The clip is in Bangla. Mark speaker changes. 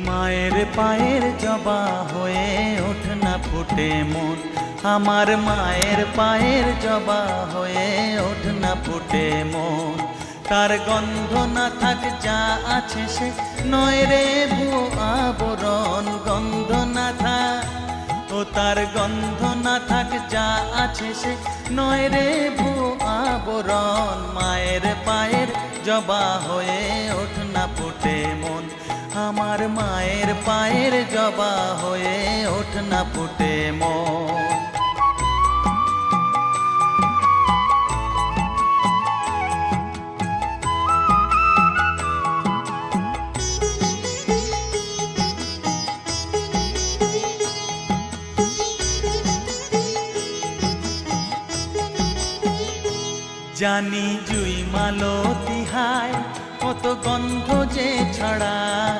Speaker 1: মায়ের পায়ের জবা হয়ে ওঠ না ফুটে মন, আমার মায়ের পায়ের জবা হয়ে ওঠ না ফুটে মন। তার গন্ধ না থাক যা আছে সে নয় রে ভুয়ো আবরণ, গন্ধ না থাক ও তার গন্ধ না থাক যা আছে সে নয় রে ভুয়ো আবরণ। মায়ের পায়ের জবা হয়ে ওঠ না ফুটে মন, আমার মায়ের পায়ের জবা হয়ে ওঠ না ফুটে মন। জানি জুই মালতি হায় কত গন্ধ যে ছড়ায়,